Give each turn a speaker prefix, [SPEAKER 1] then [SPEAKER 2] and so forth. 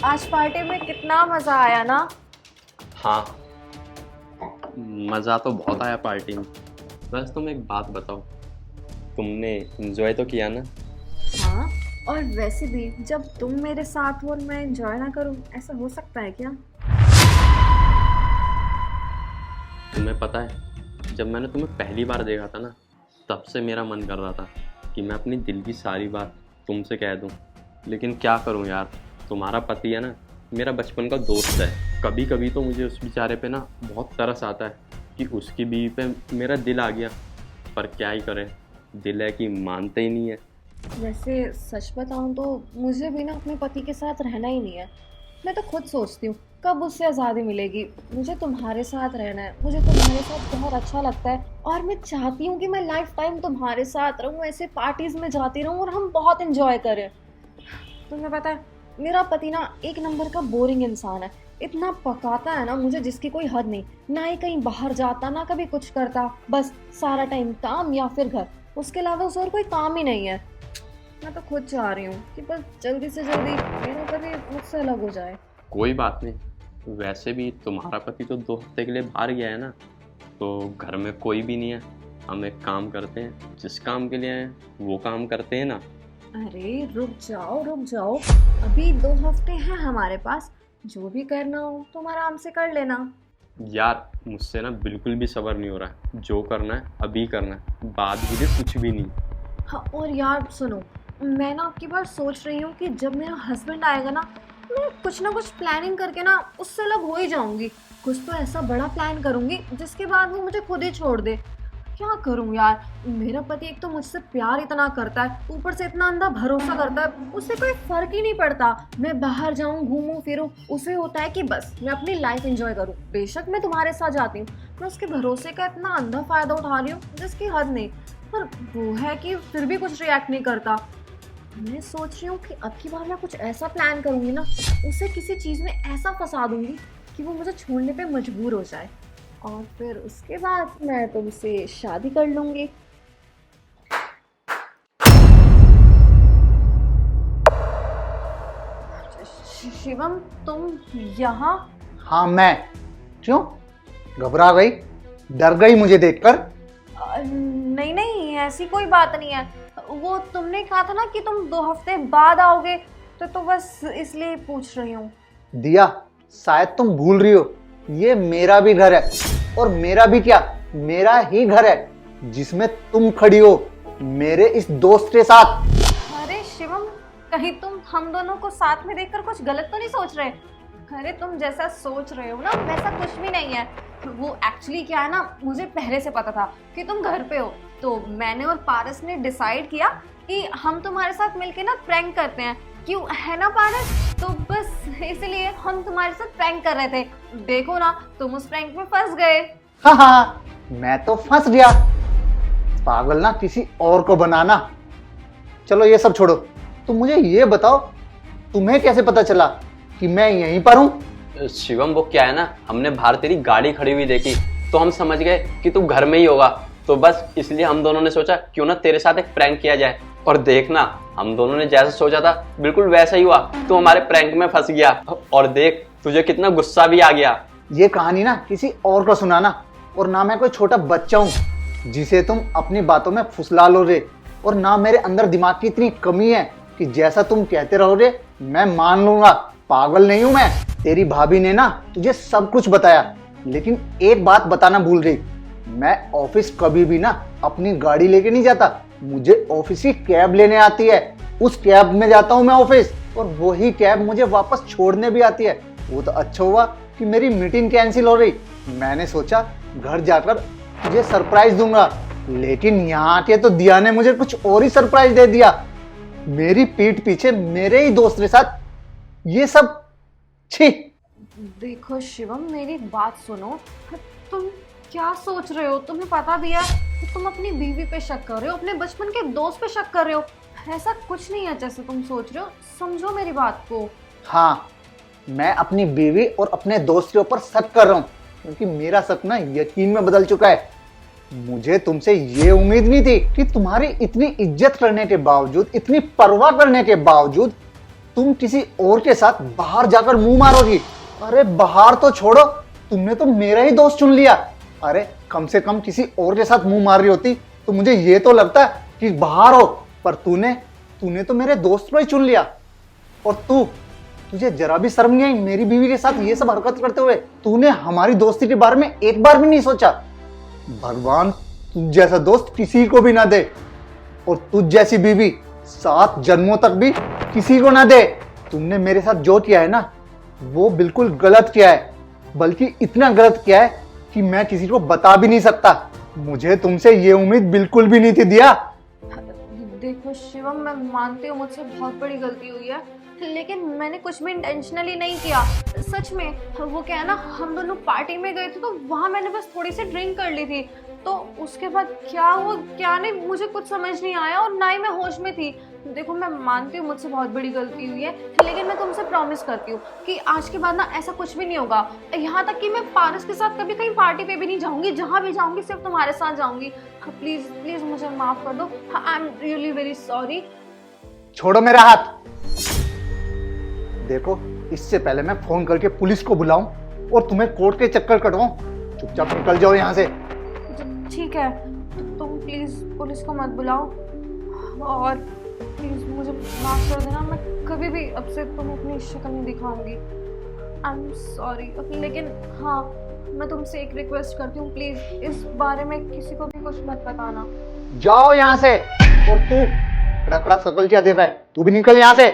[SPEAKER 1] आज पार्टी में कितना मजा आया ना।
[SPEAKER 2] हाँ, मज़ा तो बहुत आया पार्टी में। बस तुम एक बात बताओ, तुमने एंजॉय तो किया ना?
[SPEAKER 1] हाँ, और वैसे भी जब तुम मेरे साथ हो और मैं एंजॉय ना करूं, ऐसा हो सकता है क्या?
[SPEAKER 2] तुम्हें पता है, जब मैंने तुम्हें पहली बार देखा था ना, तब से मेरा मन कर रहा था कि मैं अपनी दिल की सारी बात तुमसे कह दूं। लेकिन क्या करूं यार, तुम्हारा पति है ना, मेरा बचपन का दोस्त है। कभी कभी तो मुझे उस बेचारे पे ना बहुत तरस आता है कि उसकी बीवी पे मेरा दिल आ गया। पर क्या ही करें, दिल है कि मानते ही नहीं है।
[SPEAKER 1] वैसे सच बताऊं तो मुझे भी ना अपने पति के साथ रहना ही नहीं है। मैं तो खुद सोचती हूँ कब उससे आज़ादी मिलेगी। मुझे तुम्हारे साथ रहना है, मुझे तुम्हारे साथ बहुत अच्छा लगता है और मैं चाहती हूँ कि मैं लाइफ टाइम तुम्हारे साथ रहूँ, ऐसे पार्टीज में जाती रहूँ और हम बहुत इंजॉय करें। तुम्हें पता है, मेरा पति ना एक नंबर का बोरिंग इंसान है। इतना पकाता है ना मुझे जिसकी कोई हद नहीं। ना ही कहीं बाहर जाता, ना कभी कुछ करता, बस सारा टाइम काम या फिर घर। उसके अलावा उसे और कोई काम ही नहीं है। मैं तो खुद चाह रही हूँ कि बस जल्दी से जल्दी मेरा पति मुझसे अलग हो जाए।
[SPEAKER 2] कोई बात नहीं, वैसे भी तुम्हारा पति तो 2 हफ्ते के लिए बाहर गया है ना, तो घर में कोई भी नहीं है। हम एक काम करते हैं, जिस काम के लिए आए हैं वो काम करते हैं ना।
[SPEAKER 1] अरे रुक जाओ रुक जाओ, अभी 2 हफ्ते हैं हमारे पास। जो भी करना हो तुम आराम से कर लेना।
[SPEAKER 2] यार मुझसे ना बिल्कुल भी सब्र नहीं हो रहा है। जो करना है अभी करना है, बाद मुझे कुछ भी नहीं।
[SPEAKER 1] हाँ, और यार सुनो, मैं ना आपकी बार सोच रही हूँ कि जब मेरा हस्बैंड आएगा ना, मैं कुछ ना कुछ प्लानिंग करके ना उससे अलग हो ही जाऊंगी। कुछ तो ऐसा बड़ा प्लान करूंगी जिसके बाद वो मुझे खुद ही छोड़ दे। क्या करूं यार, मेरा पति एक तो मुझसे प्यार इतना करता है, ऊपर से इतना अंधा भरोसा करता है, उससे कोई फर्क ही नहीं पड़ता। मैं बाहर जाऊं, घूमूं फिरूं, उसे होता है कि बस मैं अपनी लाइफ एंजॉय करूं। बेशक मैं तुम्हारे साथ जाती हूँ, मैं उसके भरोसे का इतना अंधा फायदा उठा रही हूँ जिसकी हद नहीं। पर वो है कि फिर भी कुछ रिएक्ट नहीं करता। मैं सोच रही हूँ कि अब की बार मैं कुछ ऐसा प्लान करूंगी ना, उसे किसी चीज़ में ऐसा फंसा दूंगी कि वो मुझे छोड़ने पे मजबूर हो जाए, और फिर उसके बाद मैं तुमसे शादी कर लूंगी। शिवम, तुम यहाँ?
[SPEAKER 3] हाँ मैं। क्यों घबरा गई, डर गई मुझे देखकर?
[SPEAKER 1] नहीं नहीं, ऐसी कोई बात नहीं है। वो तुमने कहा था ना कि तुम 2 हफ्ते बाद आओगे, तो बस इसलिए पूछ रही हूँ।
[SPEAKER 3] दिया, शायद तुम भूल रही हो, ये मेरा भी घर है। और मेरा भी क्या, मेरा ही घर है जिसमें तुम खड़ी हो मेरे इस दोस्त के साथ।
[SPEAKER 1] अरे शिवम, कहीं तुम हम दोनों को साथ में देखकर कुछ गलत तो नहीं सोच रहे? अरे तुम जैसा सोच रहे हो ना वैसा कुछ भी नहीं है। वो एक्चुअली क्या है ना, मुझे पहले से पता था कि तुम घर पे हो, तो मैंने और पारस ने डिसाइड किया कि हम तुम्हारे साथ मिलके ना प्रैंक करते हैं। क्यों, है ना पारस? तो बस इसलिए हम तुम्हारे साथ प्रैंक कर रहे थे। देखो ना, तुम उस प्रैंक में फंस गए।
[SPEAKER 3] हाँ हाँ, मैं तो फंस गया। पागल ना किसी और को बनाना। चलो ये सब छोड़ो, तुम मुझे ये बताओ, तुम्हें कैसे पता चला कि मैं यहीं पर हूँ?
[SPEAKER 2] शिवम, वो क्या है ना, हमने बाहर तेरी गाड़ी खड़ी हुई देखी तो हम समझ गए कि तू घर में ही होगा। तो बस इसलिए हम दोनों ने सोचा क्यों ना तेरे साथ एक प्रैंक किया जाए। और देखना, हम दोनों ने जैसा सोचा था बिल्कुल वैसा ही हुआ। तू हमारे प्रैंक में फंस गया और देख तुझे कितना गुस्सा भी आ गया।
[SPEAKER 3] ये कहानी ना किसी और को सुनाना, और ना मैं कोई छोटा बच्चा हूँ जिसे तुम अपनी बातों में फुसला लो रे। और ना मेरे अंदर दिमाग की इतनी कमी है कि जैसा तुम कहते रहो रे मैं मान लूंगा। पागल नहीं हूं मैं। तेरी भाभी ने ना तुझे सब कुछ बताया, लेकिन एक बात बताना भूल गई। मैं ऑफिस कभी भी ना अपनी गाड़ी लेके नहीं जाता, मुझे ऑफिस की कैब लेने आती है। उस कैब में जाता हूँ मैं ऑफिस, और वही कैब मुझे वापस छोड़ने भी आती है। वो तो अच्छा हुआ कि मेरी मीटिंग कैंसिल हो रही। मैंने सोचा घर जाकर तुझे सरप्राइज दूंगा, लेकिन यहाँ के तो दिया ने मुझे कुछ और ही सरप्राइज दे दिया। मेरी पीठ पीछे मेरे ही दोस्त के साथ ये सब। छी।
[SPEAKER 1] देखो शिवम, मेरी बात सुनो। तुम क्या सोच रहे हो? तुम्हें पता भी है कि तुम अपनी बीवी पे शक कर रहे हो, अपने बचपन के दोस्त पे शक कर रहे हो। ऐसा कुछ नहीं है जैसे तुम सोच रहे हो, समझो मेरी बात को।
[SPEAKER 3] हाँ, मैं अपनी बीवी और अपने दोस्त के ऊपर शक कर रहा हूँ, क्योंकि मेरा शक ना यकीन में बदल चुका है। मुझे तुमसे ये उम्मीद नहीं थी कि तुम्हारी इतनी इज्जत करने के बावजूद, इतनी परवाह करने के बावजूद तुम किसी और के साथ बाहर जाकर मुंह मारोगी। अरे बाहर तो छोड़ो, तुमने तो मेरा ही दोस्त चुन लिया। अरे कम से कम किसी और के साथ मुंह मार रही होती तो मुझे ये तो लगता कि बाहर हो, पर तूने तो मेरे दोस्त को ही चुन लिया। और तुझे जरा भी शर्म नहीं आई मेरी बीवी के साथ ये सब हरकत करते हुए? तूने हमारी दोस्ती के बारे में एक बार भी नहीं सोचा। भगवान तुझ जैसा दोस्त किसी को भी ना दे, और तुझ जैसी बीवी 7 जन्मों तक भी किसी को ना दे। तुमने मेरे साथ जो किया है ना, वो बिल्कुल गलत किया है, बल्कि इतना गलत किया है कि मैं किसी को बता भी नहीं सकता। मुझे तुमसे ये उम्मीद बिल्कुल भी नहीं थी दिया।
[SPEAKER 1] देखो शिवम, मैं मानती हूँ मुझसे बहुत बड़ी गलती हुई है, लेकिन मैंने कुछ भी इंटेंशनली नहीं किया। सच में वो क्या है ना, हम दोनों पार्टी में गए थे तो वहाँ मैंने बस थोड़ी सी ड्रिंक कर ली थी, तो उसके बाद क्या हुआ क्या नहीं मुझे कुछ समझ नहीं आया, और ना ही मैं होश में थी। देखो मैं मानती हूँ मुझसे बहुत बड़ी गलती हुई है, लेकिन मैं तुमसे प्रॉमिस करती हूँ कि आज के बाद ना ऐसा कुछ भी नहीं होगा। यहाँ तक कि मैं पारस के साथ कभी कहीं पार्टी पे भी नहीं जाऊँगी, जहाँ भी जाऊँगी सिर्फ तुम्हारे साथ जाऊँगी। प्लीज़ प्लीज़ मुझे माफ़ कर दो। I am really very sorry.
[SPEAKER 3] छोड़ो मेरा हाथ। देखो इससे पहले मैं फोन करके पुलिस को बुलाऊं और तुम्हें कोर्ट के चक्कर कटवाऊं, चुपचाप निकल जाओ यहाँ से।
[SPEAKER 1] ठीक है, तुम प्लीज़ पुलिस को मत बुलाओ, और प्लीज़ मुझे माफ़ कर देना। मैं कभी भी अब से तुम्हें अपनी शक्ल नहीं दिखाऊंगी। I am sorry. लेकिन हाँ, मैं तुमसे एक रिक्वेस्ट करती हूँ, प्लीज़ इस बारे में किसी को भी कुछ मत बताना।
[SPEAKER 3] जाओ यहाँ से। और तू बड़ा शकल क्या दे रहा है, तू भी निकल यहाँ से।